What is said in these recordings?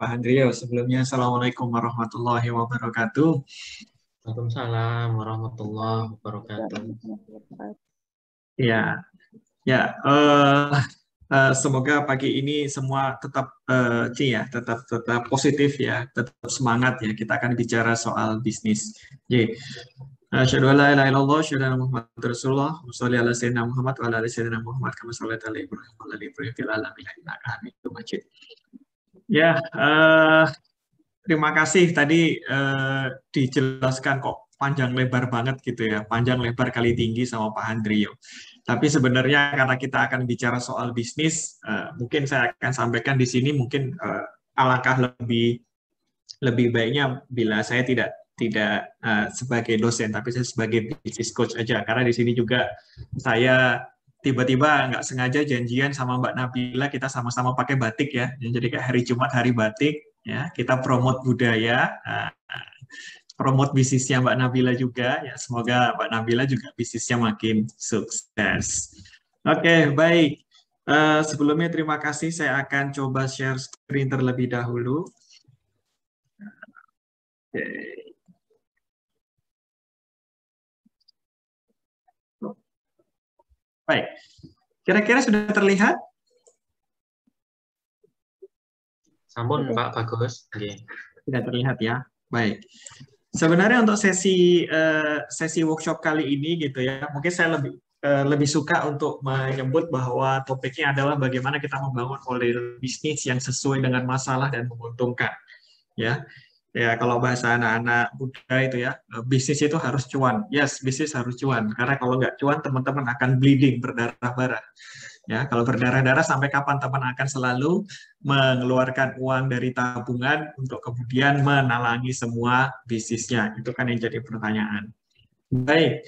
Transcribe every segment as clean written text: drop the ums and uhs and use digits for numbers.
Pak Andrio. Sebelumnya, Assalamualaikum warahmatullahi wabarakatuh. Waalaikumsalam warahmatullahi wabarakatuh. Ya, ya. Semoga pagi ini semua tetap tetap positif ya, tetap semangat ya. Kita akan bicara soal bisnis. Jadi, asyhadu an la ilaha illallah, asyhadu anna Muhammadar Rasulullah, sholli ala sayyidina Muhammad wa ala ali sayyidina Muhammad kama shallaita ala Ibrahim wa ala ali Ibrahim fil alamin innaka Hamidum Majid. Ya, terima kasih tadi dijelaskan kok panjang lebar banget gitu ya, panjang lebar kali tinggi sama Pak Handrio. Tapi sebenarnya karena kita akan bicara soal bisnis, mungkin saya akan sampaikan di sini mungkin alangkah lebih baiknya bila saya tidak sebagai dosen, tapi saya sebagai business coach aja. Karena di sini juga saya tiba-tiba nggak sengaja janjian sama Mbak Nabila, kita sama-sama pakai batik ya. Jadi kayak hari Jumat hari batik, ya kita promote budaya, promote bisnisnya Mbak Nabila juga. Ya semoga Mbak Nabila juga bisnisnya makin sukses. Oke, baik. Sebelumnya terima kasih. Saya akan coba share screen terlebih dahulu. Oke. Baik, kira-kira sudah terlihat? Sampun Pak, bagus. Nggih. Sudah terlihat ya. Baik. Sebenarnya untuk sesi workshop kali ini gitu ya, mungkin saya lebih suka untuk menyebut bahwa topiknya adalah bagaimana kita membangun model bisnis yang sesuai dengan masalah dan menguntungkan. Ya, ya kalau bahasa anak-anak muda itu ya, bisnis itu harus cuan. Yes, bisnis harus cuan. Karena kalau nggak cuan, teman-teman akan bleeding, berdarah-darah. Ya, kalau berdarah-darah sampai kapan teman akan selalu mengeluarkan uang dari tabungan untuk kemudian menalangi semua bisnisnya? Itu kan yang jadi pertanyaan. Baik.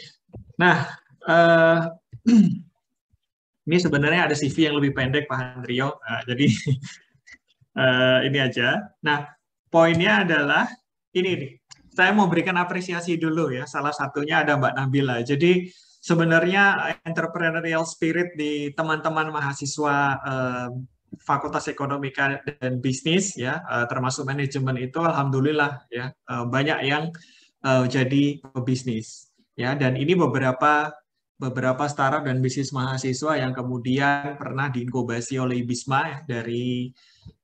Nah, eh, ini sebenarnya ada CV yang lebih pendek Pak Handrio. Jadi ini aja. Nah, poinnya adalah ini nih. Saya mau berikan apresiasi dulu ya. Salah satunya ada Mbak Nabila. Jadi sebenarnya entrepreneurial spirit di teman-teman mahasiswa Fakultas Ekonomika dan Bisnis ya, termasuk manajemen itu alhamdulillah ya banyak yang jadi pebisnis ya, dan ini beberapa startup dan bisnis mahasiswa yang kemudian pernah diinkubasi oleh IBISMA ya,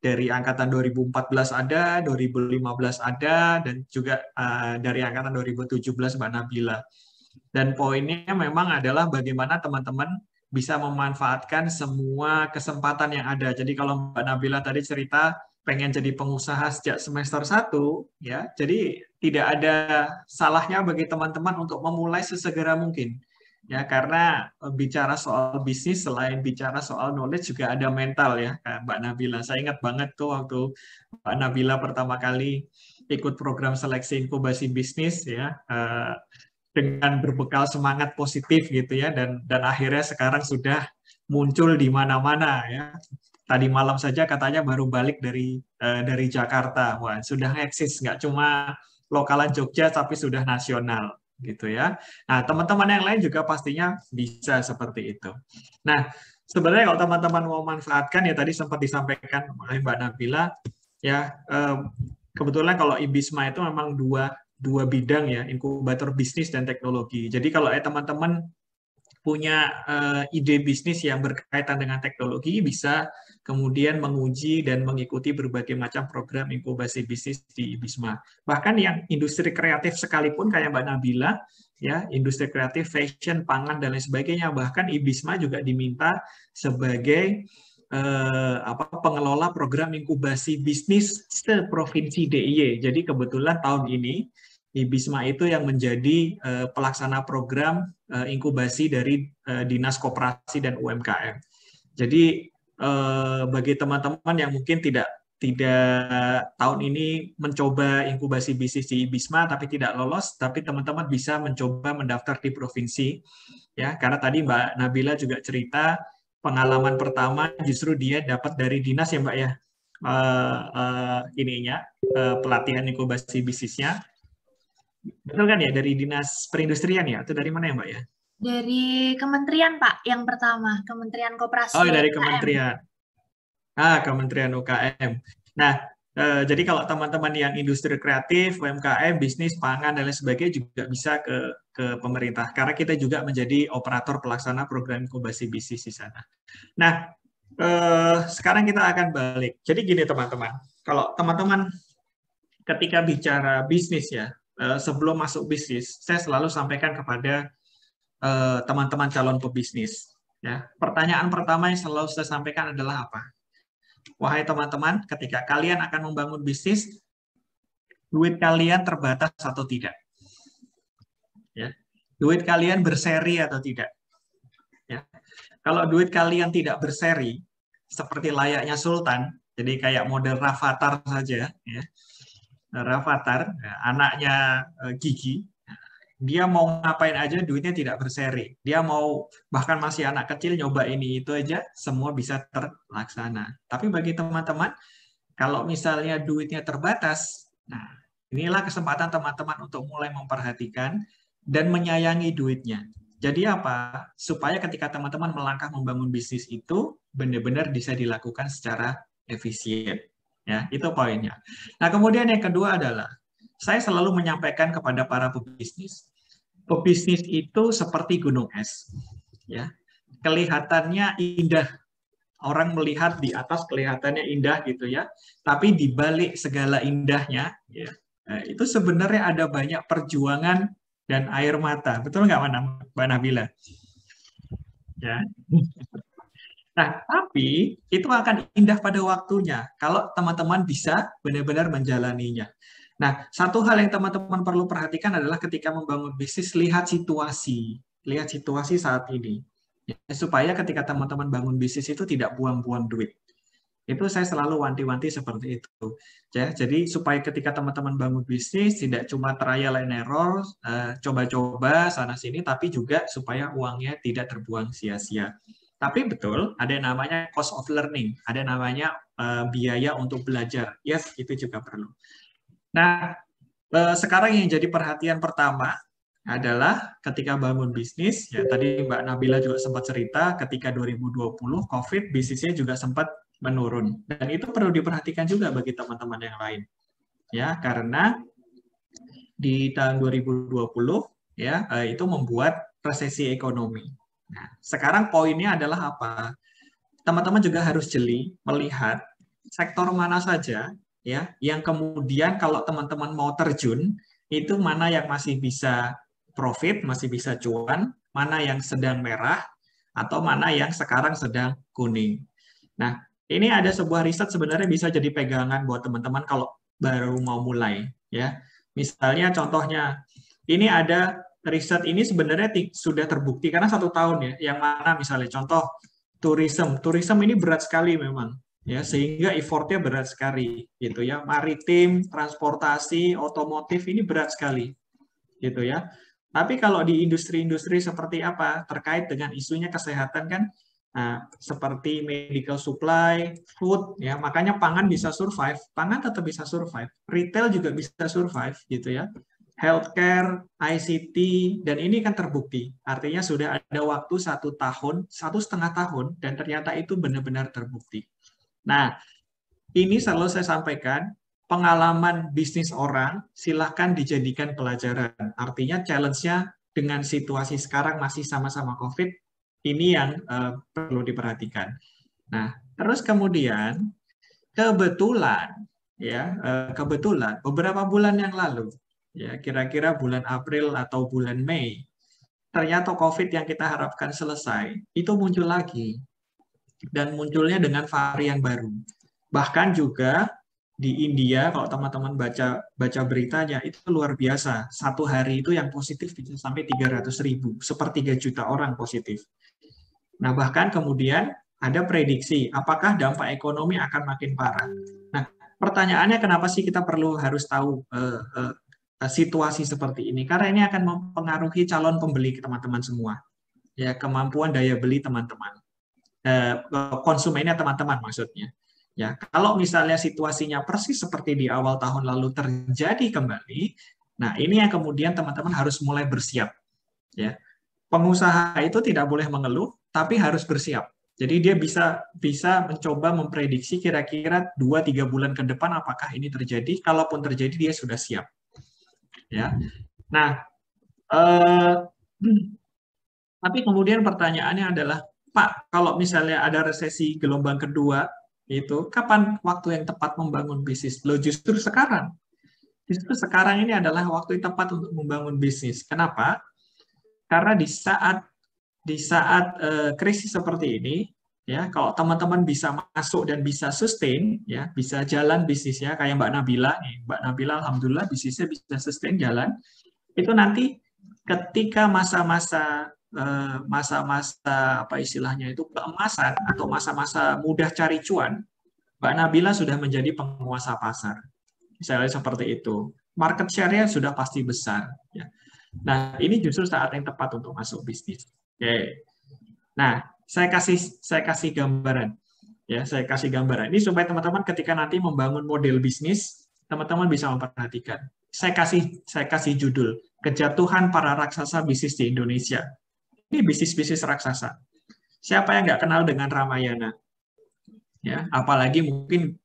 dari angkatan 2014 ada, 2015 ada, dan juga dari angkatan 2017 Mbak Nabila. Dan poinnya memang adalah bagaimana teman-teman bisa memanfaatkan semua kesempatan yang ada. Jadi kalau Mbak Nabila tadi cerita pengen jadi pengusaha sejak semester 1, ya, jadi tidak ada salahnya bagi teman-teman untuk memulai sesegera mungkin. Ya, karena bicara soal bisnis selain bicara soal knowledge juga ada mental ya, kayak Mbak Nabila. Saya ingat banget tuh waktu Mbak Nabila pertama kali ikut program seleksi inkubasi bisnis ya, dengan berbekal semangat positif gitu ya, dan akhirnya sekarang sudah muncul di mana-mana ya. Tadi malam saja katanya baru balik dari Jakarta. Wah, sudah eksis nggak cuma lokalan Jogja tapi sudah nasional gitu ya. Nah, teman-teman yang lain juga pastinya bisa seperti itu. Nah, sebenarnya kalau teman-teman mau manfaatkan ya tadi sempat disampaikan oleh Mbak Nabila ya, kebetulan kalau IBISMA itu memang dua bidang ya, inkubator bisnis dan teknologi. Jadi kalau teman-teman punya ide bisnis yang berkaitan dengan teknologi, bisa kemudian menguji dan mengikuti berbagai macam program inkubasi bisnis di IBISMA. Bahkan yang industri kreatif sekalipun kayak Mbak Nabila, ya industri kreatif, fashion, pangan dan lain sebagainya, bahkan IBISMA juga diminta sebagai pengelola program inkubasi bisnis seprovinsi DIY. Jadi kebetulan tahun ini IBISMA itu yang menjadi pelaksana program inkubasi dari Dinas Koperasi dan UMKM. Jadi bagi teman-teman yang mungkin tidak tahun ini mencoba inkubasi bisnis di IBISMA tapi tidak lolos, tapi teman-teman bisa mencoba mendaftar di provinsi ya, karena tadi Mbak Nabila juga cerita pengalaman pertama justru dia dapat dari dinas ya Mbak ya, pelatihan inkubasi bisnisnya. Betul kan ya, dari dinas perindustrian ya, atau dari mana ya Mbak ya? Dari kementerian Pak, yang pertama, Kementerian Oh, Koperasi dan dari UKM. kementerian. Kementerian UKM. Nah, Jadi kalau teman-teman yang industri kreatif, UMKM, bisnis, pangan, dan lain sebagainya juga bisa ke pemerintah. Karena kita juga menjadi operator pelaksana program inkubasi bisnis di sana. Nah, sekarang kita akan balik. Jadi gini teman-teman, kalau teman-teman ketika bicara bisnis ya, sebelum masuk bisnis, saya selalu sampaikan kepada teman-teman calon pebisnis. Ya, pertanyaan pertama yang selalu saya sampaikan adalah apa? Wahai teman-teman, ketika kalian akan membangun bisnis, duit kalian terbatas atau tidak? Ya, duit kalian berseri atau tidak? Ya, kalau duit kalian tidak berseri, seperti layaknya Sultan, jadi kayak model Rafathar saja, ya. Rafathar, anaknya Gigi, dia mau ngapain aja duitnya tidak berseri. Dia mau bahkan masih anak kecil nyoba ini itu aja semua bisa terlaksana. Tapi bagi teman-teman, kalau misalnya duitnya terbatas, nah inilah kesempatan teman-teman untuk mulai memperhatikan dan menyayangi duitnya. Jadi apa? Supaya ketika teman-teman melangkah membangun bisnis itu benar-benar bisa dilakukan secara efisien. Ya, itu poinnya. Nah, kemudian yang kedua adalah saya selalu menyampaikan kepada para pebisnis. Pebisnis itu seperti gunung es. Ya. Kelihatannya indah. Orang melihat di atas kelihatannya indah gitu ya. Tapi di balik segala indahnya, ya, itu sebenarnya ada banyak perjuangan dan air mata. Betul nggak, Mbak Nabila? Ya. Nah, tapi itu akan indah pada waktunya kalau teman-teman bisa benar-benar menjalaninya. Nah, satu hal yang teman-teman perlu perhatikan adalah ketika membangun bisnis, lihat situasi saat ini. Ya, supaya ketika teman-teman bangun bisnis itu tidak buang-buang duit. Itu saya selalu wanti-wanti seperti itu. Ya, jadi supaya ketika teman-teman bangun bisnis tidak cuma trial and error, coba-coba sana-sini, tapi juga supaya uangnya tidak terbuang sia-sia. Tapi betul, ada yang namanya cost of learning, ada yang namanya biaya untuk belajar. Yes, itu juga perlu. Nah, sekarang yang jadi perhatian pertama adalah ketika bangun bisnis, ya tadi Mbak Nabila juga sempat cerita, ketika 2020 COVID, bisnisnya juga sempat menurun. Dan itu perlu diperhatikan juga bagi teman-teman yang lain. Ya, karena di tahun 2020, ya itu membuat resesi ekonomi. Nah, sekarang poinnya adalah apa? Teman-teman juga harus jeli melihat sektor mana saja ya yang kemudian kalau teman-teman mau terjun itu mana yang masih bisa profit, masih bisa cuan, mana yang sedang merah atau mana yang sekarang sedang kuning. Nah, ini ada sebuah riset sebenarnya bisa jadi pegangan buat teman-teman kalau baru mau mulai ya. Misalnya contohnya ini ada riset ini sebenarnya sudah terbukti karena 1 tahun ya, yang mana misalnya contoh tourism ini berat sekali memang ya, sehingga effortnya berat sekali gitu ya, maritim, transportasi, otomotif ini berat sekali gitu ya. Tapi kalau di industri-industri seperti apa terkait dengan isunya kesehatan kan, nah, seperti medical supply, food ya, makanya pangan bisa survive, pangan tetap bisa survive, retail juga bisa survive gitu ya. Healthcare, ICT, dan ini kan terbukti. Artinya sudah ada waktu 1 tahun, 1,5 tahun, dan ternyata itu benar-benar terbukti. Nah, ini selalu saya sampaikan, pengalaman bisnis orang silahkan dijadikan pelajaran. Artinya challenge-nya dengan situasi sekarang masih sama-sama COVID, ini yang perlu diperhatikan. Nah, terus kemudian, kebetulan beberapa bulan yang lalu, ya kira-kira bulan April atau bulan Mei, ternyata COVID yang kita harapkan selesai itu muncul lagi, dan munculnya dengan varian baru. Bahkan juga di India, kalau teman-teman baca beritanya itu luar biasa. 1 hari itu yang positif bisa sampai 300.000, 1/3 juta orang positif. Nah, bahkan kemudian ada prediksi apakah dampak ekonomi akan makin parah. Nah, pertanyaannya kenapa sih kita harus tahu situasi seperti ini, karena ini akan mempengaruhi calon pembeli teman-teman semua, ya kemampuan daya beli teman-teman, konsumennya teman-teman maksudnya. Ya, kalau misalnya situasinya persis seperti di awal tahun lalu terjadi kembali, nah ini yang kemudian teman-teman harus mulai bersiap. Ya, pengusaha itu tidak boleh mengeluh, tapi harus bersiap. Jadi dia bisa mencoba memprediksi kira-kira 2-3 bulan ke depan apakah ini terjadi. Kalaupun terjadi dia sudah siap. Ya. Nah, tapi kemudian pertanyaannya adalah, Pak, kalau misalnya ada resesi gelombang kedua, itu kapan waktu yang tepat membangun bisnis? Loh, justru sekarang. Justru sekarang ini adalah waktu yang tepat untuk membangun bisnis. Kenapa? Karena di saat krisis seperti ini, ya, kalau teman-teman bisa masuk dan bisa sustain, ya, bisa jalan bisnisnya kayak Mbak Nabila, nih, Mbak Nabila, alhamdulillah bisnisnya bisa sustain jalan. Itu nanti ketika masa-masa apa istilahnya itu keemasan atau masa-masa mudah cari cuan, Mbak Nabila sudah menjadi penguasa pasar. Misalnya seperti itu. Market share-nya sudah pasti besar. Ya. Nah, ini justru saat yang tepat untuk masuk bisnis. Oke. Nah, saya kasih gambaran. Ya, saya kasih gambaran. Ini supaya teman-teman ketika nanti membangun model bisnis, teman-teman bisa memperhatikan. Saya kasih judul Kejatuhan Para Raksasa Bisnis di Indonesia. Ini bisnis-bisnis raksasa. Siapa yang nggak kenal dengan Ramayana? Ya, apalagi mungkin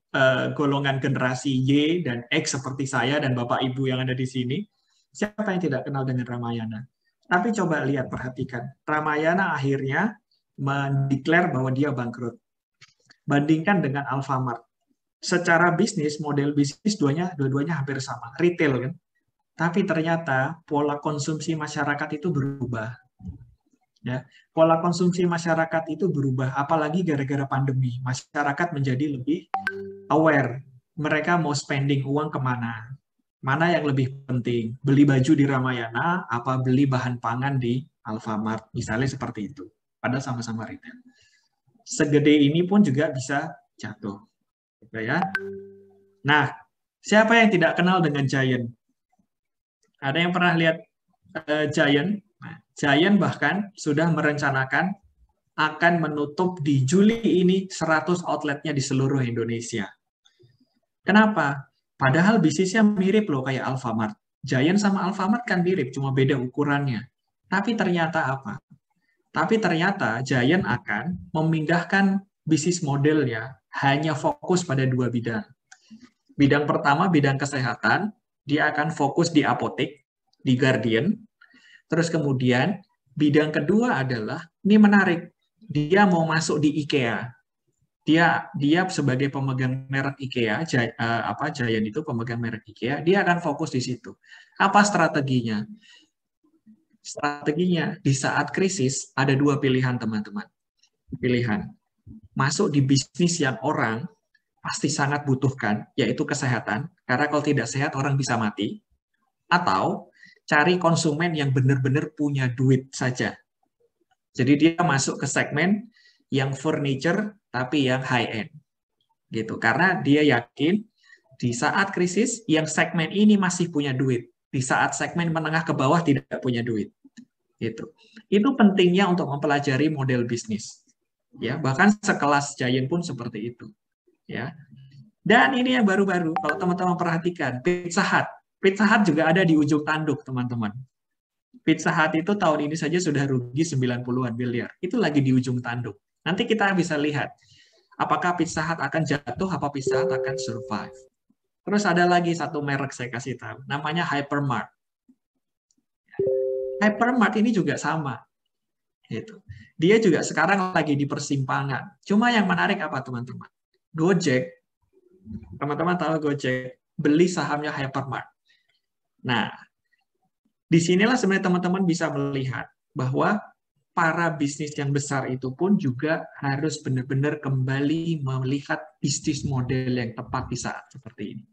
golongan generasi Y dan X seperti saya dan Bapak Ibu yang ada di sini. Siapa yang tidak kenal dengan Ramayana? Tapi coba lihat, perhatikan. Ramayana akhirnya mendeklar bahwa dia bangkrut. Bandingkan dengan Alfamart. Secara bisnis, model bisnis dua-duanya hampir sama. Retail kan. Tapi ternyata pola konsumsi masyarakat itu berubah. Ya, pola konsumsi masyarakat itu berubah, apalagi gara-gara pandemi. Masyarakat menjadi lebih aware. Mereka mau spending uang kemana? Mana yang lebih penting? Beli baju di Ramayana, apa beli bahan pangan di Alfamart? Misalnya seperti itu. Padahal sama-sama retail. Segede ini pun juga bisa jatuh. Gitu ya. Nah, siapa yang tidak kenal dengan Giant? Ada yang pernah lihat Giant? Nah, Giant bahkan sudah merencanakan akan menutup di Juli ini 100 outletnya di seluruh Indonesia. Kenapa? Padahal bisnisnya mirip loh kayak Alfamart. Giant sama Alfamart kan mirip, cuma beda ukurannya. Tapi ternyata apa? Tapi ternyata Giant akan memindahkan bisnis modelnya hanya fokus pada 2 bidang. Bidang pertama, bidang kesehatan, dia akan fokus di apotek, di Guardian. Terus kemudian bidang kedua adalah, ini menarik, dia mau masuk di IKEA. Dia sebagai pemegang merek IKEA, Giant itu pemegang merek IKEA, dia akan fokus di situ. Apa strateginya? Strateginya di saat krisis ada 2 pilihan, teman-teman. Pilihan masuk di bisnis yang orang pasti sangat butuhkan, yaitu kesehatan, karena kalau tidak sehat orang bisa mati, atau cari konsumen yang benar-benar punya duit saja. Jadi dia masuk ke segmen yang furniture tapi yang high end. Gitu. Karena dia yakin di saat krisis yang segmen ini masih punya duit. Di saat segmen menengah ke bawah tidak punya duit. Gitu. Itu pentingnya untuk mempelajari model bisnis. Ya, bahkan sekelas Giant pun seperti itu. Ya. Dan ini yang baru-baru, kalau teman-teman perhatikan, Pizza Hut. Pizza Hut juga ada di ujung tanduk, teman-teman. Pizza Hut itu tahun ini saja sudah rugi 90-an miliar. Itu lagi di ujung tanduk. Nanti kita bisa lihat apakah Pizza Hut akan jatuh, apa Pizza Hut akan survive. Terus ada lagi satu merek saya kasih tahu, namanya Hypermart. Hypermart ini juga sama. Gitu. Dia juga sekarang lagi di persimpangan. Cuma yang menarik apa, teman-teman? Gojek, teman-teman tahu Gojek, beli sahamnya Hypermart. Nah, disinilah sebenarnya teman-teman bisa melihat bahwa para bisnis yang besar itu pun juga harus benar-benar kembali melihat bisnis model yang tepat di saat seperti ini.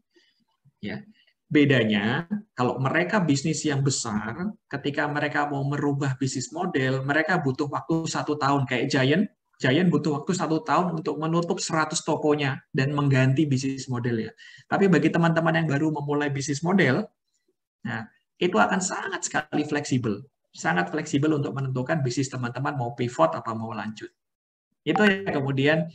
Ya. Bedanya, kalau mereka bisnis yang besar, ketika mereka mau merubah bisnis model, mereka butuh waktu 1 tahun. Kayak Giant, Giant butuh waktu 1 tahun untuk menutup 100 tokonya dan mengganti bisnis modelnya. Tapi bagi teman-teman yang baru memulai bisnis model, nah, itu akan sangat sekali fleksibel. Sangat fleksibel untuk menentukan bisnis teman-teman mau pivot atau mau lanjut. Itu yang kemudian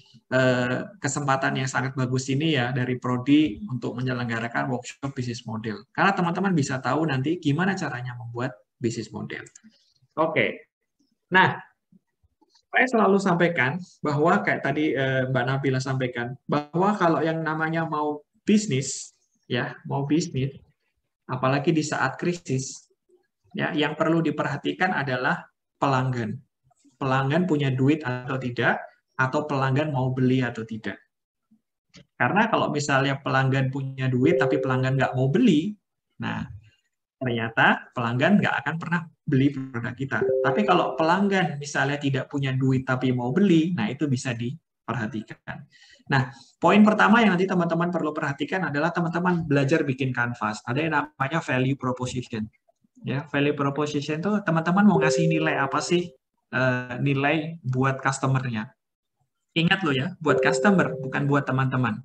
kesempatan yang sangat bagus ini ya dari Prodi untuk menyelenggarakan workshop bisnis model. Karena teman-teman bisa tahu nanti gimana caranya membuat bisnis model. Oke. Nah, Saya selalu sampaikan bahwa kayak tadi Mbak Nabila sampaikan bahwa kalau yang namanya mau bisnis, ya mau bisnis, apalagi di saat krisis, ya yang perlu diperhatikan adalah pelanggan. Pelanggan punya duit atau tidak, atau pelanggan mau beli atau tidak. Karena kalau misalnya pelanggan punya duit tapi pelanggan nggak mau beli, nah ternyata pelanggan nggak akan pernah beli produk kita. Tapi kalau pelanggan misalnya tidak punya duit tapi mau beli, nah itu bisa diperhatikan. Nah, poin pertama yang nanti teman-teman perlu perhatikan adalah teman-teman belajar bikin canvas. Ada yang namanya value proposition. Ya, value proposition itu teman-teman mau ngasih nilai apa sih? Nilai buat customer-nya. Ingat loh ya, buat customer, bukan buat teman-teman.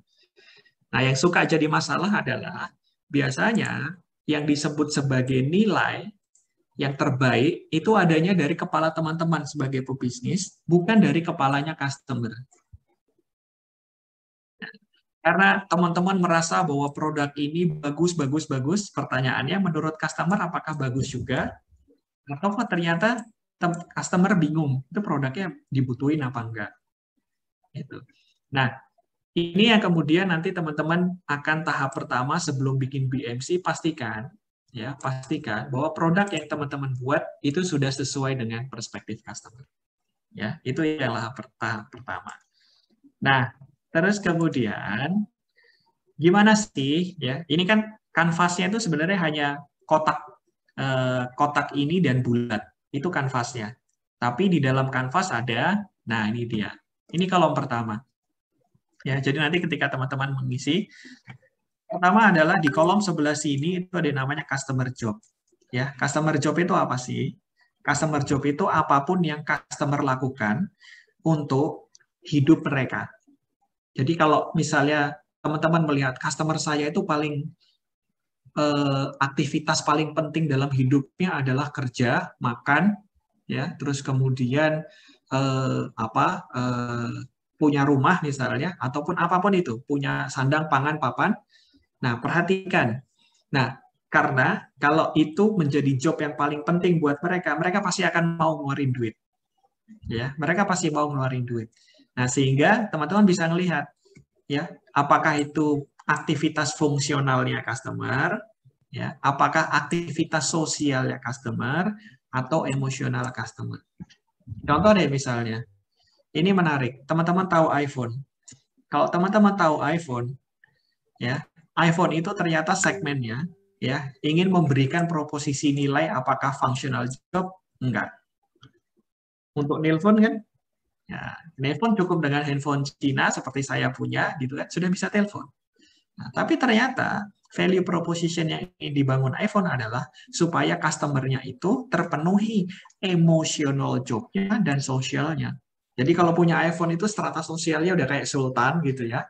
Nah, yang suka jadi masalah adalah biasanya yang disebut sebagai nilai yang terbaik itu adanya dari kepala teman-teman sebagai pebisnis, bukan dari kepalanya customer. Karena teman-teman merasa bahwa produk ini bagus, bagus, bagus, pertanyaannya menurut customer apakah bagus juga? Atau ternyata customer bingung, itu produknya dibutuhin apa enggak? Gitu. Nah, ini yang kemudian nanti teman-teman akan tahap pertama sebelum bikin BMC pastikan bahwa produk yang teman-teman buat itu sudah sesuai dengan perspektif customer. Ya, itu adalah tahap pertama. Nah, terus kemudian gimana sih ya? Ini kan kanvasnya itu sebenarnya hanya kotak ini dan bulat. Itu kanvasnya. Tapi di dalam kanvas ada, nah ini dia. Ini kolom pertama. Ya, jadi nanti ketika teman-teman mengisi, pertama adalah di kolom sebelah sini itu ada namanya customer job. Ya, customer job itu apa sih? Customer job itu apapun yang customer lakukan untuk hidup mereka. Jadi kalau misalnya teman-teman melihat customer saya itu paling aktivitas paling penting dalam hidupnya adalah kerja, makan, ya, terus kemudian punya rumah misalnya, ataupun apapun itu, punya sandang, pangan, papan. Nah, perhatikan. Nah, karena kalau itu menjadi job yang paling penting buat mereka, mereka pasti akan mau ngeluarin duit. Ya, mereka pasti mau ngeluarin duit. Nah, sehingga teman-teman bisa melihat, ya, apakah itu aktivitas fungsionalnya customer, ya, apakah aktivitas sosialnya customer, atau emosional customer. Contoh deh misalnya, ini menarik. Teman-teman tahu iPhone. Kalau teman-teman tahu iPhone, ya, iPhone itu ternyata segmennya, ya, ingin memberikan proposisi nilai apakah functional job, enggak. Untuk nelpon kan, ya, nelpon cukup dengan handphone Cina seperti saya punya, gitu kan, sudah bisa telepon. Nah, tapi ternyata value proposition yang dibangun iPhone adalah supaya customer-nya itu terpenuhi emotional job-nya dan sosialnya. Jadi kalau punya iPhone itu strata sosialnya udah kayak sultan gitu ya.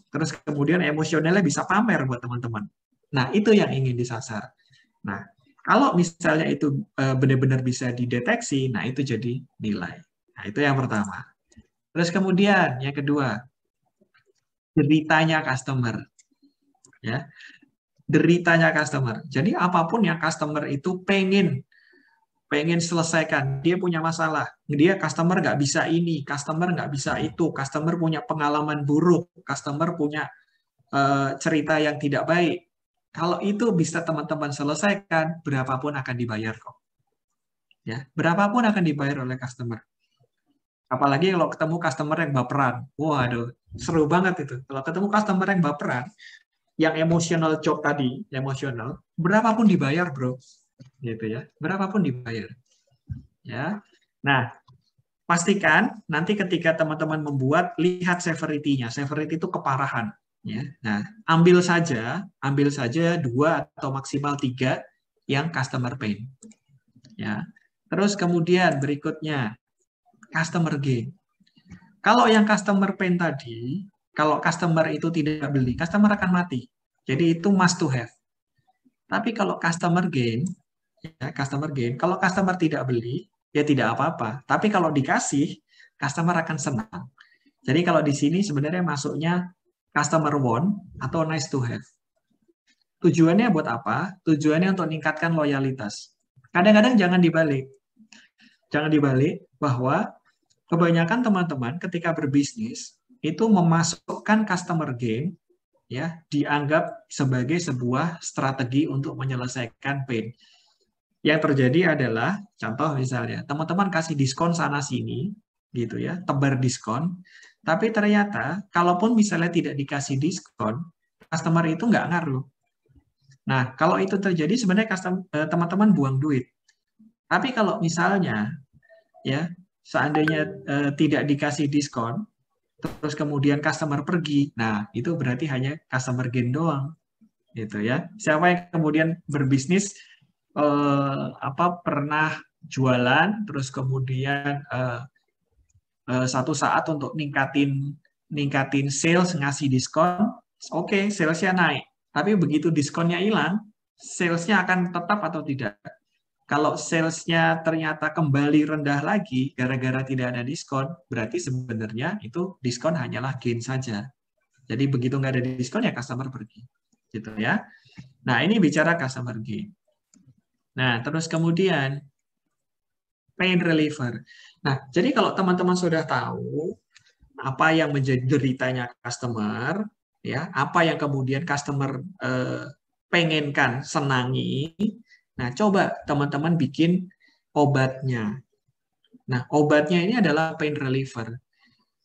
Terus kemudian emosionalnya bisa pamer buat teman-teman. Nah, itu yang ingin disasar. Nah, kalau misalnya itu benar-benar bisa dideteksi, nah itu jadi nilai. Nah, itu yang pertama. Terus kemudian yang kedua, deritanya customer. Ya, deritanya customer. Jadi apapun yang customer itu pengen selesaikan, dia punya masalah, dia customer nggak bisa ini, customer nggak bisa itu, customer punya pengalaman buruk, customer punya cerita yang tidak baik. Kalau itu bisa teman-teman selesaikan, berapapun akan dibayar kok. Ya, berapapun akan dibayar oleh customer. Apalagi kalau ketemu customer yang baperan. Waduh, seru banget itu. Kalau ketemu customer yang baperan, yang emotional job tadi, emosional, berapapun dibayar, bro. Gitu ya. Berapapun dibayar. Ya. Nah, pastikan nanti ketika teman-teman membuat, lihat severity-nya. Severity itu keparahan. Ya. Nah, ambil saja 2 atau maksimal 3 yang customer pain. Ya. Terus kemudian berikutnya customer gain. Kalau yang customer pain tadi, kalau customer itu tidak beli, customer akan mati. Jadi itu must to have. Tapi kalau customer gain, kalau customer tidak beli, ya tidak apa-apa. Tapi kalau dikasih, customer akan senang. Jadi kalau di sini sebenarnya masuknya customer want atau nice to have. Tujuannya buat apa? Tujuannya untuk meningkatkan loyalitas. Kadang-kadang jangan dibalik. Jangan dibalik bahwa kebanyakan teman-teman ketika berbisnis itu memasukkan customer gain ya dianggap sebagai sebuah strategi untuk menyelesaikan pain. Yang terjadi adalah contoh misalnya teman-teman kasih diskon sana sini gitu ya, tebar diskon, tapi ternyata kalaupun misalnya tidak dikasih diskon, customer itu nggak ngaruh. Nah, kalau itu terjadi sebenarnya teman-teman buang duit. Tapi kalau misalnya ya seandainya tidak dikasih diskon, terus kemudian customer pergi, nah itu berarti hanya customer gain doang, gitu ya. Siapa yang kemudian berbisnis pernah jualan, terus kemudian satu saat untuk ningkatin sales, ngasih diskon, oke, salesnya naik. Tapi begitu diskonnya hilang, salesnya akan tetap atau tidak? Kalau salesnya ternyata kembali rendah lagi gara-gara tidak ada diskon, berarti sebenarnya itu diskon hanyalah gain saja. Jadi begitu nggak ada diskon ya customer pergi, gitu ya. Nah ini bicara customer gain. Nah terus kemudian pain reliever. Nah jadi kalau teman-teman sudah tahu apa yang menjadi deritanya customer, ya apa yang kemudian customer pengenkan, senangi. Nah, coba teman-teman bikin obatnya. Nah, obatnya ini adalah pain reliever.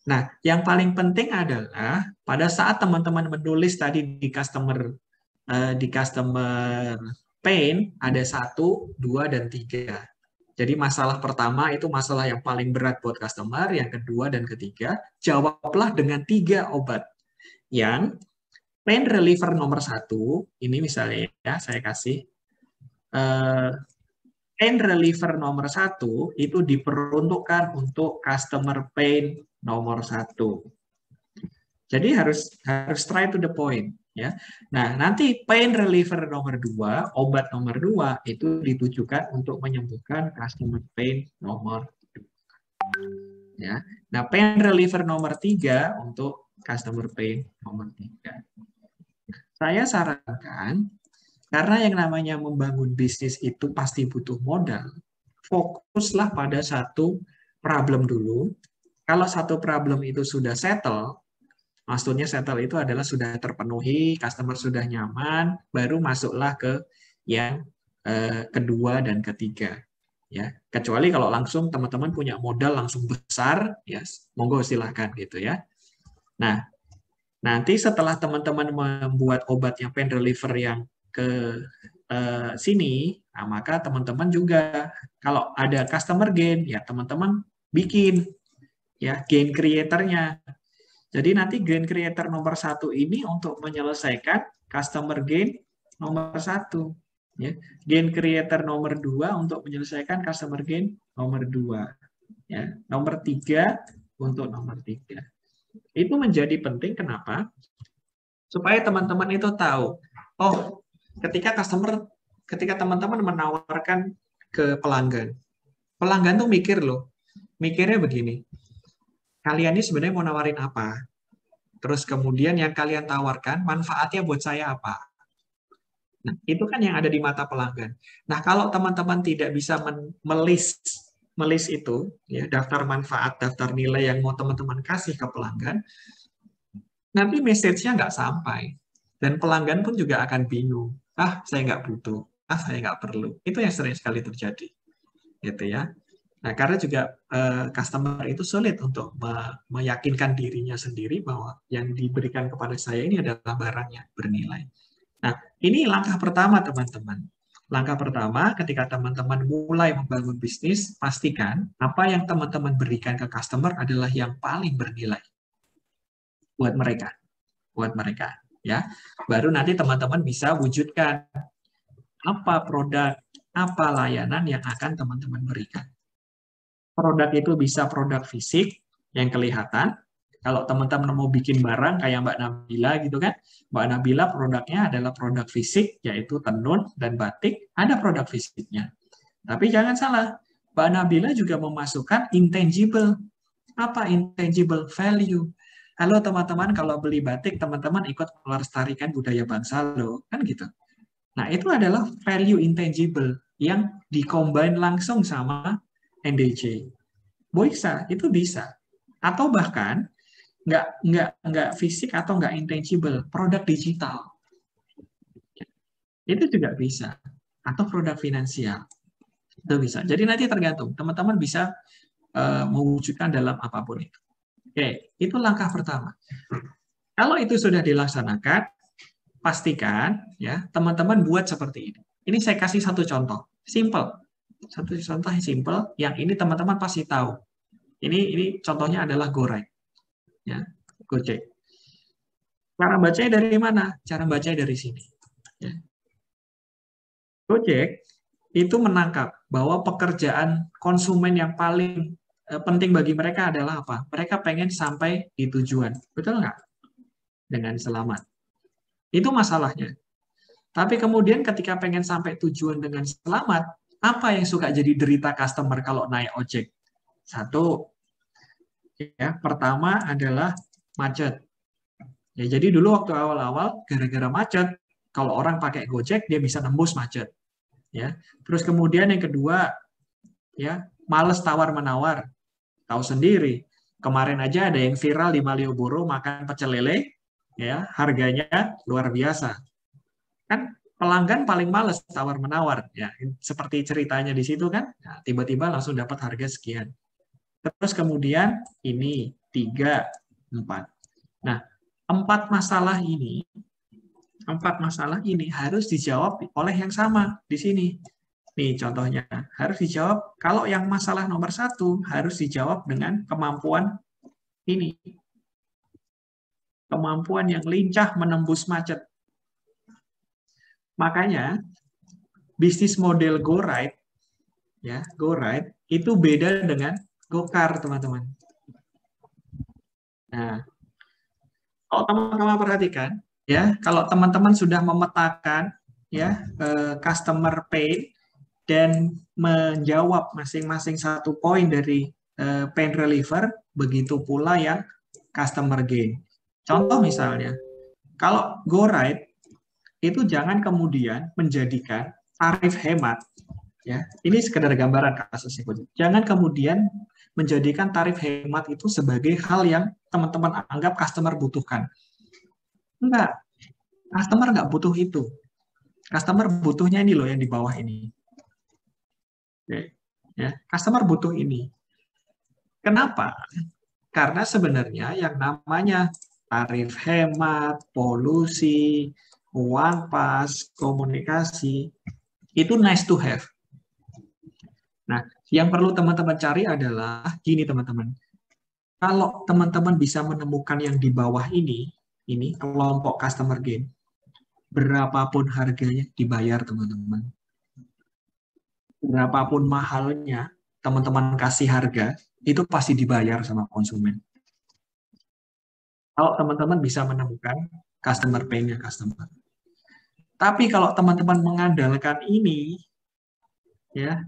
Nah, yang paling penting adalah pada saat teman-teman menulis tadi di customer pain ada 1, 2, dan 3. Jadi masalah pertama itu masalah yang paling berat buat customer, yang kedua dan ketiga, jawablah dengan 3 obat. Yang pain reliever nomor 1, ini misalnya ya, saya kasih pain reliever nomor 1 itu diperuntukkan untuk customer pain nomor 1. Jadi harus straight to the point ya. Nah, nanti pain reliever nomor 2, obat nomor 2 itu ditujukan untuk menyembuhkan customer pain nomor 2. Ya. Nah, pain reliever nomor 3 untuk customer pain nomor 3. Saya sarankan karena yang namanya membangun bisnis itu pasti butuh modal, fokuslah pada satu problem dulu. Kalau satu problem itu sudah settle, maksudnya settle itu adalah sudah terpenuhi, customer sudah nyaman, baru masuklah ke yang kedua dan ketiga. Ya, kecuali kalau langsung teman-teman punya modal langsung besar, ya monggo silahkan gitu ya. Nah, nanti setelah teman-teman membuat obat yang pain reliever yang ke sini, nah maka teman-teman juga kalau ada customer gain, ya teman-teman bikin ya gain creator-nya. Jadi nanti gain creator nomor 1 ini untuk menyelesaikan customer gain nomor 1. Ya. Gain creator nomor 2 untuk menyelesaikan customer gain nomor 2. Ya. Nomor 3 untuk nomor 3. Itu menjadi penting, kenapa? Supaya teman-teman itu tahu, oh ketika teman-teman menawarkan ke pelanggan tuh mikirnya begini, kalian ini sebenarnya mau nawarin apa? Terus kemudian yang kalian tawarkan, manfaatnya buat saya apa? Nah, itu kan yang ada di mata pelanggan. Nah, kalau teman-teman tidak bisa melis itu, ya, daftar manfaat, daftar nilai yang mau teman-teman kasih ke pelanggan, nanti message-nya nggak sampai. Dan pelanggan pun juga akan bingung. Ah, saya nggak butuh. Ah, saya nggak perlu. Itu yang sering sekali terjadi. Gitu ya. Nah, karena juga customer itu sulit untuk meyakinkan dirinya sendiri bahwa yang diberikan kepada saya ini adalah barang yang bernilai. Nah, ini langkah pertama, teman-teman. Langkah pertama, ketika teman-teman mulai membangun bisnis, pastikan apa yang teman-teman berikan ke customer adalah yang paling bernilai buat mereka. Ya, baru nanti teman-teman bisa wujudkan apa produk, apa layanan yang akan teman-teman berikan. Produk itu bisa produk fisik yang kelihatan. Kalau teman-teman mau bikin barang kayak Mbak Nabila gitu kan, Mbak Nabila produknya adalah produk fisik, yaitu tenun dan batik, ada produk fisiknya. Tapi jangan salah, Mbak Nabila juga memasukkan intangible. Apa intangible? Value. Halo teman-teman, kalau beli batik, teman-teman ikut melestarikan budaya bangsa loh, kan gitu. Nah, itu adalah value intangible yang dikombine langsung sama NDJ. Bisa, itu bisa. Atau bahkan nggak fisik atau nggak intangible, produk digital. Itu juga bisa. Atau produk finansial. Itu bisa. Jadi nanti tergantung. Teman-teman bisa mewujudkan dalam apapun itu. Oke, itu langkah pertama. Kalau itu sudah dilaksanakan, pastikan ya teman-teman buat seperti ini. Ini saya kasih satu contoh, simple. Satu contoh yang simple, yang ini teman-teman pasti tahu. Ini contohnya adalah GoRide, ya, Gojek. Cara bacanya dari mana? Cara bacanya dari sini. Ya. Gojek itu menangkap bahwa pekerjaan konsumen yang paling penting bagi mereka adalah apa? Mereka pengen sampai di tujuan, betul nggak? Dengan selamat. Itu masalahnya. Tapi kemudian ketika pengen sampai tujuan dengan selamat, apa yang suka jadi derita customer kalau naik ojek? Satu, ya, pertama adalah macet. Ya, jadi dulu waktu awal-awal gara-gara macet, kalau orang pakai Gojek dia bisa nembus macet. Ya. Terus kemudian yang kedua, ya, males tawar-menawar. Tahu sendiri, kemarin aja ada yang viral di Malioboro makan pecel lele, ya, harganya luar biasa. Kan pelanggan paling males tawar-menawar, ya, seperti ceritanya di situ kan, nah, tiba-tiba langsung dapat harga sekian. Terus kemudian ini 3, 4. Nah, empat masalah ini harus dijawab oleh yang sama di sini. Nih contohnya, harus dijawab, kalau yang masalah nomor 1 harus dijawab dengan kemampuan ini. Kemampuan yang lincah menembus macet. Makanya, bisnis model GoRide, ya, GoRide itu beda dengan GoCar, teman-teman. Nah, kalau teman-teman perhatikan, ya, kalau teman-teman sudah memetakan, ya, customer pain dan menjawab masing-masing satu poin dari pain reliever, begitu pula yang customer gain. Contoh misalnya, kalau GoRide itu jangan kemudian menjadikan tarif hemat, ya, ini sekedar gambaran kasusnya. Jangan kemudian menjadikan tarif hemat itu sebagai hal yang teman-teman anggap customer butuhkan. Enggak, customer nggak butuh itu. Customer butuhnya ini loh yang di bawah ini. Oke. Ya, customer butuh ini. Kenapa? Karena sebenarnya yang namanya tarif hemat, polusi, uang pas, komunikasi, itu nice to have. Nah, yang perlu teman-teman cari adalah gini teman-teman. Kalau teman-teman bisa menemukan yang di bawah ini kelompok customer gain, berapapun harganya dibayar teman-teman. Berapapun mahalnya teman-teman kasih harga, itu pasti dibayar sama konsumen. Kalau teman-teman bisa menemukan customer pain-nya customer. Tapi kalau teman-teman mengandalkan ini, ya,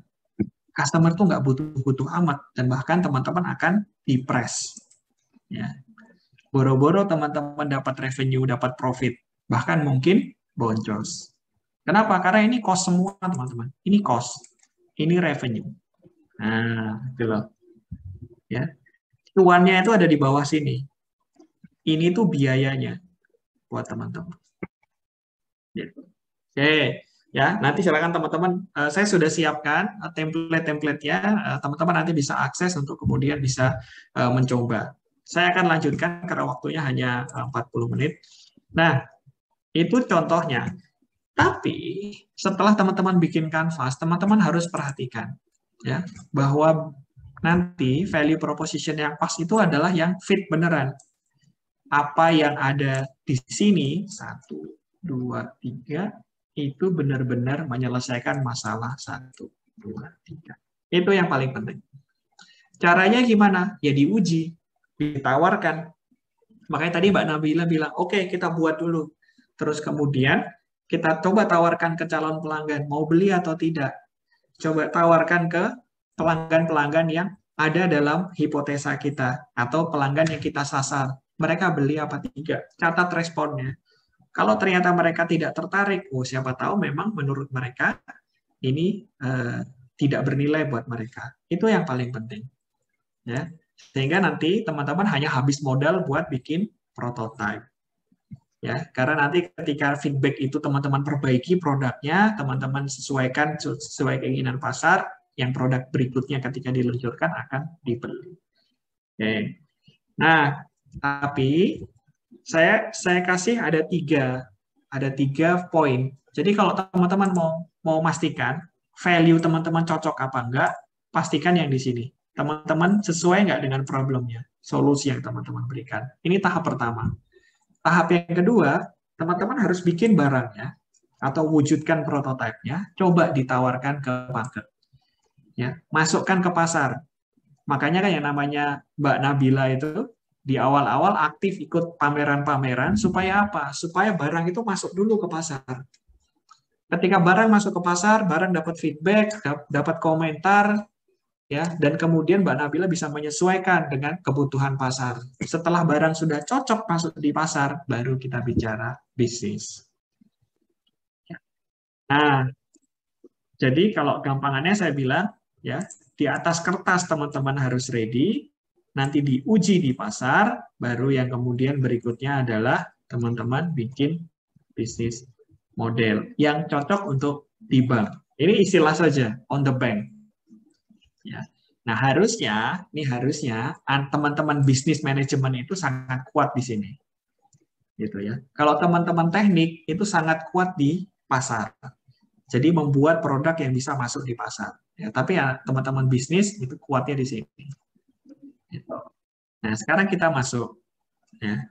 customer tuh nggak butuh-butuh amat, dan bahkan teman-teman akan dipres. Ya. Boro-boro teman-teman dapat revenue, dapat profit, bahkan mungkin boncos. Kenapa? Karena ini cost semua, teman-teman. Ini cost, ini revenue. Nah, itu loh. Ya. Cuannya itu ada di bawah sini. Ini tuh biayanya buat teman-teman. Oke, ya, nanti silakan teman-teman. Saya sudah siapkan template-templatenya. Teman-teman nanti bisa akses untuk kemudian bisa mencoba. Saya akan lanjutkan karena waktunya hanya 40 menit. Nah, itu contohnya. Tapi setelah teman-teman bikin kanvas, teman-teman harus perhatikan, ya, bahwa nanti value proposition yang pas itu adalah yang fit beneran. Apa yang ada di sini 1, 2, 3 itu benar-benar menyelesaikan masalah 1, 2, 3. Itu yang paling penting. Caranya gimana? Ya diuji, ditawarkan. Makanya tadi Mbak Nabila bilang, oke, kita buat dulu. Terus kemudian kita coba tawarkan ke calon pelanggan, mau beli atau tidak. Coba tawarkan ke pelanggan-pelanggan yang ada dalam hipotesa kita, atau pelanggan yang kita sasar. Mereka beli apa tidak? Catat responnya. Kalau ternyata mereka tidak tertarik, siapa tahu memang menurut mereka ini tidak bernilai buat mereka. Itu yang paling penting. Ya. Sehingga nanti teman-teman hanya habis modal buat bikin prototype. Ya, karena nanti ketika feedback itu teman-teman perbaiki produknya, teman-teman sesuaikan sesuai keinginan pasar, yang produk berikutnya ketika diluncurkan akan dibeli. Oke. Nah, tapi saya kasih ada tiga poin. Jadi kalau teman-teman mau pastikan value teman-teman cocok apa enggak, pastikan yang di sini. Teman-teman sesuai enggak dengan problemnya, solusi yang teman-teman berikan. Ini tahap pertama. Tahap yang kedua, teman-teman harus bikin barangnya atau wujudkan prototipenya, coba ditawarkan ke market. Ya, masukkan ke pasar. Makanya kan yang namanya Mbak Nabila itu di awal-awal aktif ikut pameran-pameran supaya apa? Supaya barang itu masuk dulu ke pasar. Ketika barang masuk ke pasar, barang dapat feedback, dapat komentar, ya, dan kemudian Mbak Nabila bisa menyesuaikan dengan kebutuhan pasar. Setelah barang sudah cocok masuk di pasar, baru kita bicara bisnis. Nah, jadi kalau gampangannya saya bilang, ya, di atas kertas teman-teman harus ready, nanti diuji di pasar, baru yang kemudian berikutnya adalah teman-teman bikin bisnis model yang cocok untuk di bank. Ini istilah saja, on the bank. Ya. Nah, harusnya teman-teman bisnis manajemen itu sangat kuat di sini. Gitu ya. Kalau teman-teman teknik itu sangat kuat di pasar. Jadi membuat produk yang bisa masuk di pasar. Ya, tapi ya teman-teman bisnis itu kuatnya di sini. Gitu. Nah, sekarang kita masuk. Ya.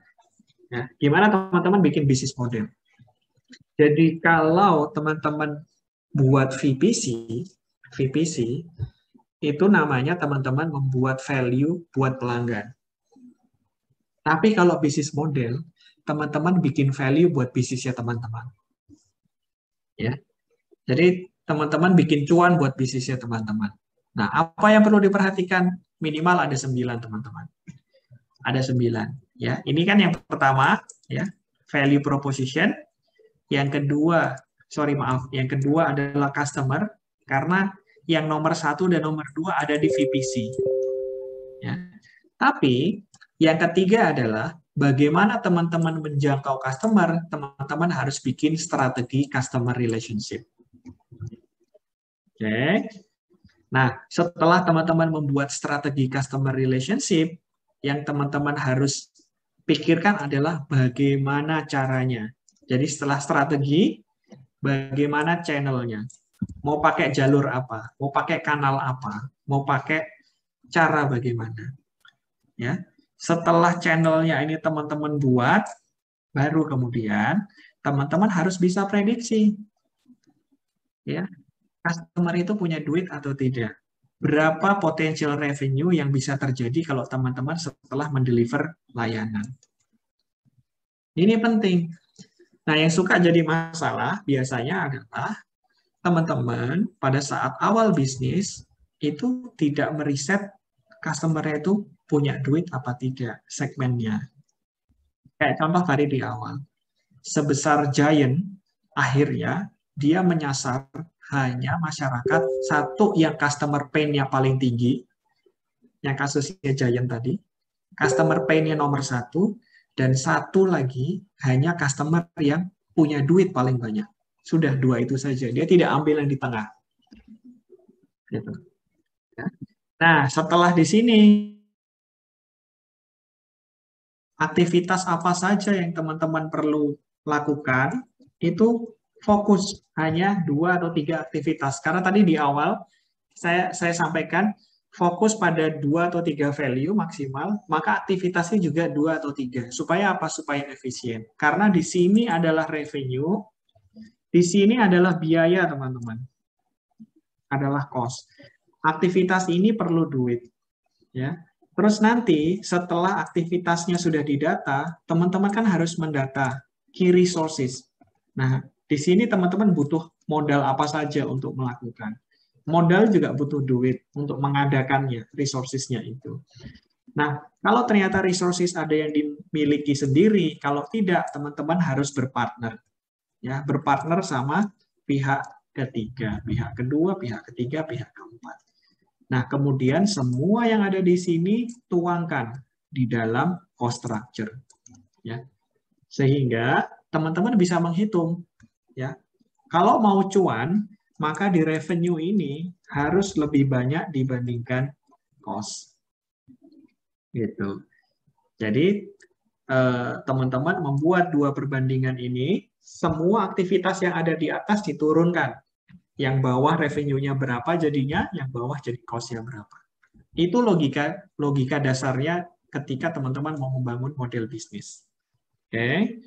Nah, gimana teman-teman bikin bisnis model? Jadi kalau teman-teman buat VPC itu namanya teman-teman membuat value buat pelanggan. Tapi kalau bisnis model, teman-teman bikin value buat bisnisnya teman-teman. Ya. Jadi teman-teman bikin cuan buat bisnisnya teman-teman. Nah, apa yang perlu diperhatikan? Minimal ada 9, teman-teman. Ada 9. Ya. Ini kan yang pertama, ya, value proposition. Yang kedua, yang kedua adalah customer, karena yang nomor 1 dan nomor 2 ada di VPC. Ya. Tapi yang ketiga adalah bagaimana teman-teman menjangkau customer, teman-teman harus bikin strategi customer relationship. Oke. Nah, setelah teman-teman membuat strategi customer relationship, yang teman-teman harus pikirkan adalah bagaimana caranya. Jadi setelah strategi, bagaimana channelnya. Mau pakai jalur apa, mau pakai kanal apa, mau pakai cara bagaimana. Ya. Setelah channelnya ini teman-teman buat, baru kemudian teman-teman harus bisa prediksi. Ya, customer itu punya duit atau tidak. Berapa potensial revenue yang bisa terjadi kalau teman-teman setelah mendeliver layanan. Ini penting. Nah, yang suka jadi masalah biasanya adalah teman-teman pada saat awal bisnis itu tidak meriset customer itu punya duit apa tidak segmennya. Kayak contoh tadi di awal. Sebesar Giant, akhirnya dia menyasar hanya masyarakat satu yang customer pain-nya paling tinggi, yang kasusnya Giant tadi, customer pain-nya nomor 1, dan satu lagi hanya customer yang punya duit paling banyak. Sudah 2 itu saja. Dia tidak ambil yang di tengah. Gitu. Nah, setelah di sini, aktivitas apa saja yang teman-teman perlu lakukan, itu fokus hanya 2 atau 3 aktivitas. Karena tadi di awal, saya sampaikan, fokus pada 2 atau 3 value maksimal, maka aktivitasnya juga 2 atau 3. Supaya apa? Supaya efisien. Karena di sini adalah revenue, di sini adalah biaya, teman-teman. Adalah cost. Aktivitas ini perlu duit. Ya. Terus nanti setelah aktivitasnya sudah didata, teman-teman kan harus mendata key resources. Nah, di sini teman-teman butuh modal apa saja untuk melakukan. Modal juga butuh duit untuk mengadakannya, resources-nya itu. Nah, kalau ternyata resources ada yang dimiliki sendiri, kalau tidak, teman-teman harus berpartner. Ya, berpartner sama pihak ketiga, pihak kedua, pihak ketiga, pihak keempat. Nah, kemudian semua yang ada di sini tuangkan di dalam cost structure. Ya. Sehingga teman-teman bisa menghitung. Ya. Kalau mau cuan, maka di revenue ini harus lebih banyak dibandingkan cost. Gitu. Jadi, teman-teman membuat dua perbandingan ini, semua aktivitas yang ada di atas diturunkan. Yang bawah revenue-nya berapa jadinya, yang bawah jadi cost-nya berapa. Itu logika dasarnya ketika teman-teman mau membangun model bisnis. Oke.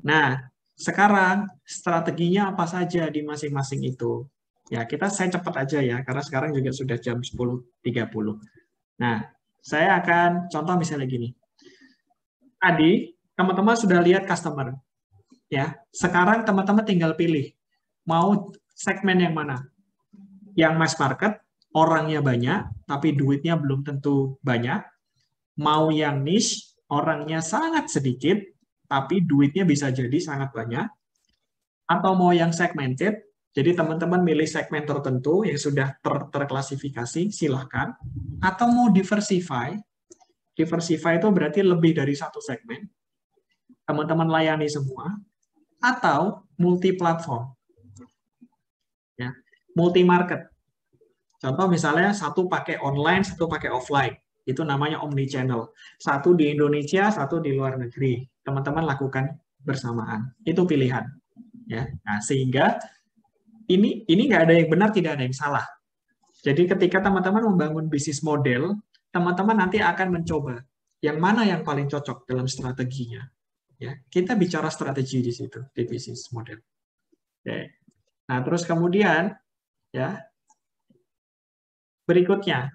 Nah, sekarang strateginya apa saja di masing-masing itu? Ya, saya cepat aja ya, karena sekarang juga sudah jam 10.30. Nah, saya akan contoh misalnya gini. Tadi teman-teman sudah lihat customer, ya. Sekarang teman-teman tinggal pilih mau segmen yang mana. Yang mass market, orangnya banyak, tapi duitnya belum tentu banyak. Mau yang niche, orangnya sangat sedikit, tapi duitnya bisa jadi sangat banyak. Atau mau yang segmented, jadi teman-teman milih segmen tertentu yang sudah terklasifikasi, silahkan. Atau mau diversify, diversify itu berarti lebih dari satu segmen. Teman-teman layani semua. Atau multi-platform. Ya, multi-market. Contoh misalnya satu pakai online, satu pakai offline. Itu namanya omni-channel. Satu di Indonesia, satu di luar negeri. Teman-teman lakukan bersamaan. Itu pilihan. Ya. Nah, sehingga ini nggak ada yang benar, tidak ada yang salah. Jadi ketika teman-teman membangun bisnis model, teman-teman nanti akan mencoba yang mana yang paling cocok dalam strateginya. Ya, kita bicara strategi di situ di bisnis model. Oke. Nah, terus kemudian ya berikutnya,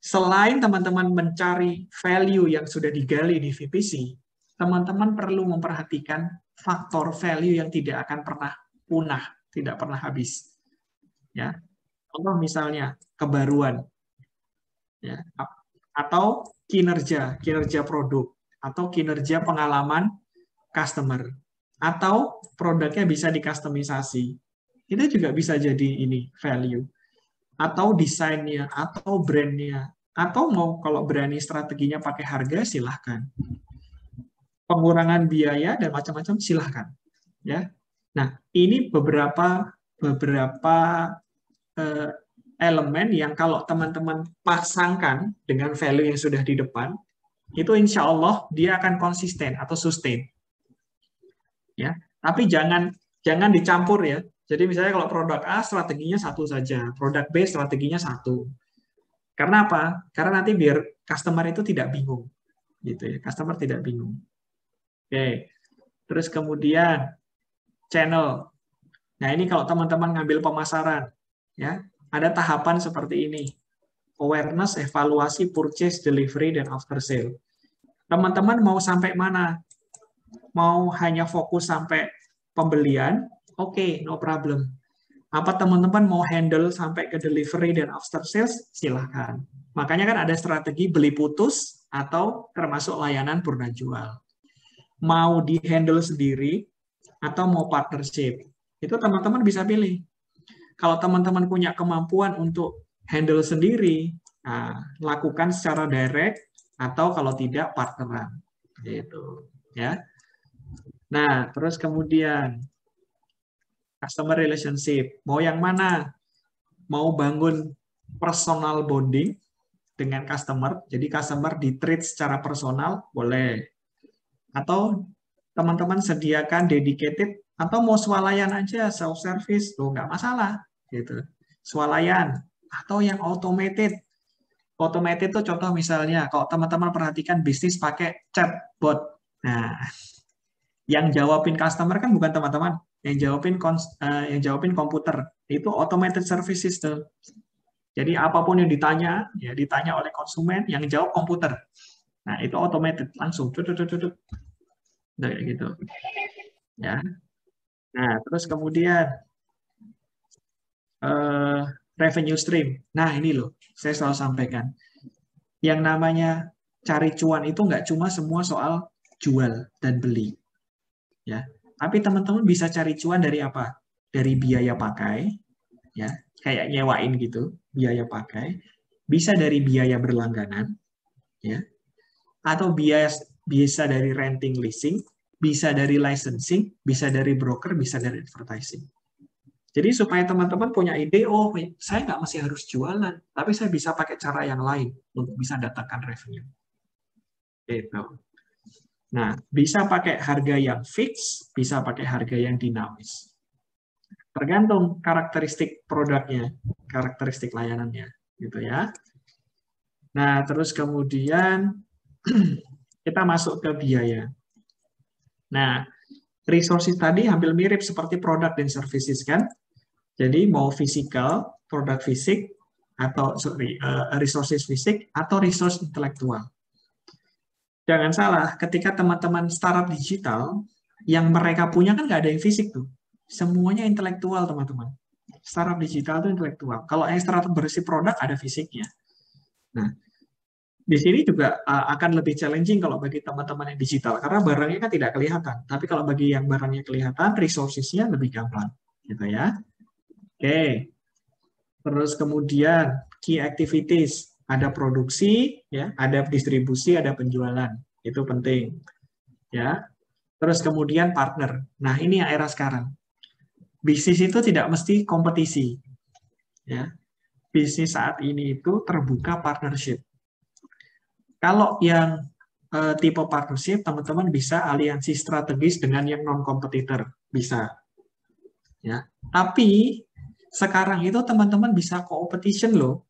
selain teman-teman mencari value yang sudah digali di VPC, teman-teman perlu memperhatikan faktor value yang tidak akan pernah punah, tidak pernah habis. Ya, contoh misalnya kebaruan, ya, atau kinerja produk, atau kinerja pengalaman customer, atau produknya bisa dikustomisasi. Itu juga bisa jadi ini value. Atau desainnya, atau brandnya, atau mau kalau berani strateginya pakai harga, silahkan. Pengurangan biaya dan macam-macam, silahkan. Ya. Nah, ini beberapa elemen yang kalau teman-teman pasangkan dengan value yang sudah di depan, itu insya Allah dia akan konsisten atau sustain. Ya, tapi jangan dicampur ya. Jadi misalnya kalau produk A strateginya satu saja, produk B strateginya satu. Karena apa? Karena nanti biar customer itu tidak bingung, gitu ya. Customer tidak bingung. Oke. Terus kemudian channel. Nah ini kalau teman-teman ngambil pemasaran, ya ada tahapan seperti ini: awareness, evaluasi, purchase, delivery, dan after sale. Teman-teman mau sampai mana? Mau hanya fokus sampai pembelian? Oke, no problem. Apa teman-teman mau handle sampai ke delivery dan after sales? Silahkan. Makanya kan ada strategi beli putus atau termasuk layanan purna jual. Mau di-handle sendiri atau mau partnership. Itu teman-teman bisa pilih. Kalau teman-teman punya kemampuan untuk handle sendiri, nah, lakukan secara direct atau kalau tidak partneran. Gitu, ya. Nah, terus kemudian customer relationship. Mau yang mana? Mau bangun personal bonding dengan customer, jadi customer di-treat secara personal, boleh. Atau teman-teman sediakan dedicated, atau mau swalayan aja, self-service, tuh nggak masalah. Gitu. Swalayan. Atau yang automated. Automated itu contoh misalnya, kalau teman-teman perhatikan bisnis pakai chatbot. Nah, yang jawabin customer kan bukan teman-teman, yang jawabin komputer. Itu automated services tuh. Jadi apapun yang ditanya, ya ditanya oleh konsumen, yang jawab komputer. Nah, itu automated langsung. Kayak gitu. Ya. Nah, terus kemudian revenue stream. Nah, ini loh, saya selalu sampaikan. Yang namanya cari cuan itu nggak cuma semua soal jual dan beli. Ya. Tapi teman-teman bisa cari cuan dari apa? Dari biaya pakai, ya, kayak nyewain gitu, biaya pakai, bisa dari biaya berlangganan, ya, atau bisa dari renting leasing, bisa dari licensing, bisa dari broker, bisa dari advertising. Jadi supaya teman-teman punya ide, oh saya nggak masih harus jualan, tapi saya bisa pakai cara yang lain untuk bisa datangkan revenue. Gitu. Nah, bisa pakai harga yang fix, bisa pakai harga yang dinamis. Tergantung karakteristik produknya, karakteristik layanannya, gitu ya. Nah, terus kemudian kita masuk ke biaya. Nah, resources tadi hampir mirip seperti produk dan services kan? Jadi mau physical, produk fisik, atau resources fisik, atau resource intelektual. Jangan salah, ketika teman-teman startup digital, yang mereka punya kan nggak ada yang fisik tuh. Semuanya intelektual, teman-teman. Startup digital itu intelektual. Kalau yang startup bersih produk, ada fisiknya. Nah, di sini juga akan lebih challenging kalau bagi teman-teman yang digital, karena barangnya kan tidak kelihatan. Tapi kalau bagi yang barangnya kelihatan, resources-nya lebih gampang. Gitu ya. Oke, terus kemudian key activities, ada produksi, ya, ada distribusi, ada penjualan, itu penting, ya. Terus kemudian partner. Nah ini yang era sekarang. Bisnis itu tidak mesti kompetisi, ya. Bisnis saat ini itu terbuka partnership. Kalau yang tipe partnership, teman-teman bisa aliansi strategis dengan yang non kompetitor, bisa, ya. Tapi sekarang itu teman-teman bisa competition loh.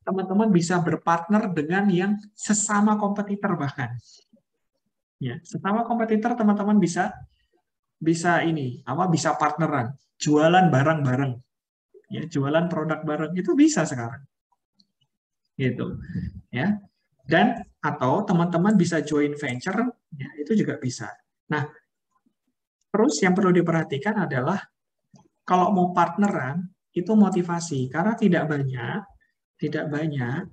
Teman-teman bisa berpartner dengan yang sesama kompetitor bahkan. Ya, sesama kompetitor teman-teman bisa bisa partneran, jualan barang-bareng. Ya, jualan produk bareng itu bisa sekarang. Gitu. Ya. Dan atau teman-teman bisa join venture, ya, itu juga bisa. Nah, terus yang perlu diperhatikan adalah kalau mau partneran itu motivasi, karena tidak banyak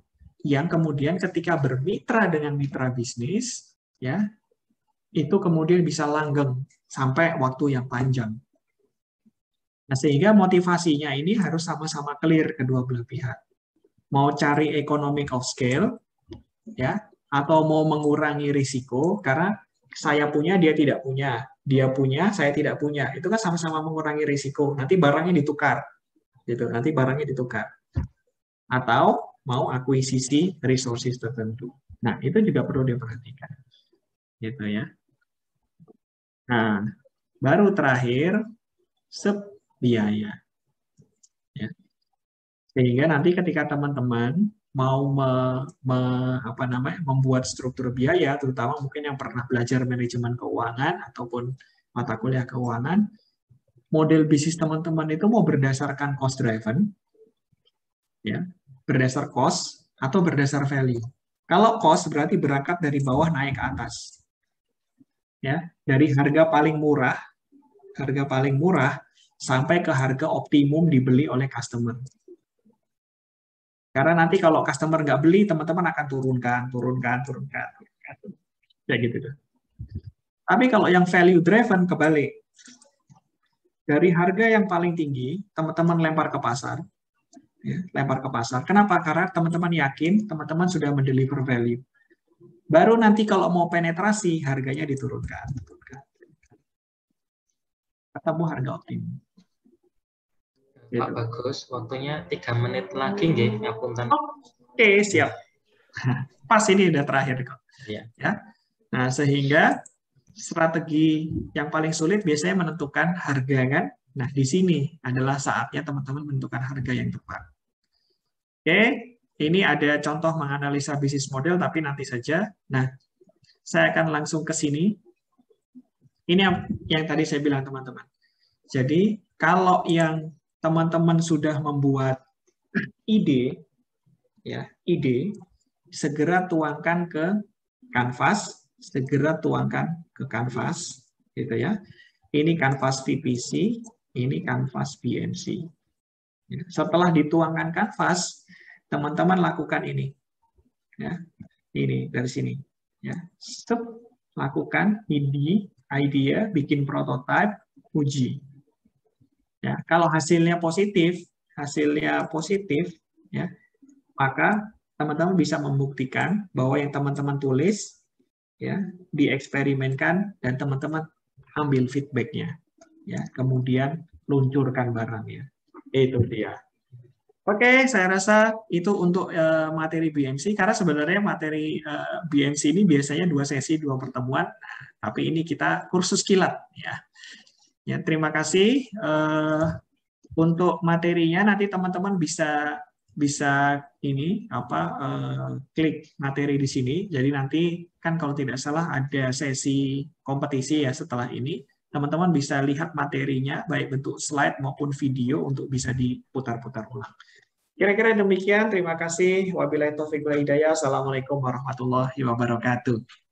yang kemudian ketika bermitra dengan mitra bisnis, ya, itu kemudian bisa langgeng sampai waktu yang panjang. Nah, sehingga motivasinya ini harus sama-sama clear kedua belah pihak. Mau cari economic of scale, ya, atau mau mengurangi risiko karena saya punya dia tidak punya, dia punya saya tidak punya, itu kan sama-sama mengurangi risiko. Nanti barangnya ditukar, gitu. Nanti barangnya ditukar. Atau mau akuisisi resources tertentu. Nah, itu juga perlu diperhatikan. Gitu ya. Nah, baru terakhir biaya. Ya. Sehingga nanti ketika teman-teman mau membuat struktur biaya, terutama mungkin yang pernah belajar manajemen keuangan ataupun mata kuliah keuangan, model bisnis teman-teman itu mau berdasarkan cost driven, ya, berdasar cost atau berdasar value. Kalau cost berarti berangkat dari bawah naik ke atas, ya, dari harga paling murah sampai ke harga optimum dibeli oleh customer. Karena nanti kalau customer nggak beli, teman-teman akan turunkan. Ya gitu. Tapi kalau yang value driven kebalik. Dari harga yang paling tinggi, teman-teman lempar ke pasar. Ya, lempar ke pasar. Kenapa? Karena teman-teman yakin, teman-teman sudah mendeliver value. Baru nanti kalau mau penetrasi, harganya diturunkan. Ketemu harga optimum. Pak Bagus, waktunya 3 menit lagi nggih, ngapunten. Oke, siap. Pas ini udah terakhir kok. Ya. Ya. Nah, sehingga strategi yang paling sulit biasanya menentukan harga kan. Nah, di sini adalah saatnya teman-teman menentukan harga yang tepat. Oke, ini ada contoh menganalisa bisnis model tapi nanti saja. Nah, saya akan langsung ke sini. Ini yang tadi saya bilang teman-teman. Jadi, kalau yang teman-teman sudah membuat ide, ya, segera tuangkan ke kanvas, gitu ya. Ini kanvas PPC, ini kanvas BMC. Ya, setelah dituangkan kanvas, teman-teman lakukan ini, ya, ini dari sini, ya, lakukan idea, bikin prototype, uji. Ya, kalau hasilnya positif ya, maka teman-teman bisa membuktikan bahwa yang teman-teman tulis ya dieksperimenkan dan teman-teman ambil feedbacknya ya, kemudian luncurkan barangnya. Itu dia. Oke, saya rasa itu untuk materi BMC, karena sebenarnya materi BMC ini biasanya 2 sesi 2 pertemuan, tapi ini kita kursus kilat ya. Ya, terima kasih untuk materinya. Nanti teman-teman bisa ini klik materi di sini. Jadi nanti kan kalau tidak salah ada sesi kompetisi ya setelah ini. Teman-teman bisa lihat materinya baik bentuk slide maupun video untuk bisa diputar-putar ulang. Kira-kira demikian. Terima kasih. Wabillahi taufiq wal hidayah. Assalamualaikum warahmatullahi wabarakatuh.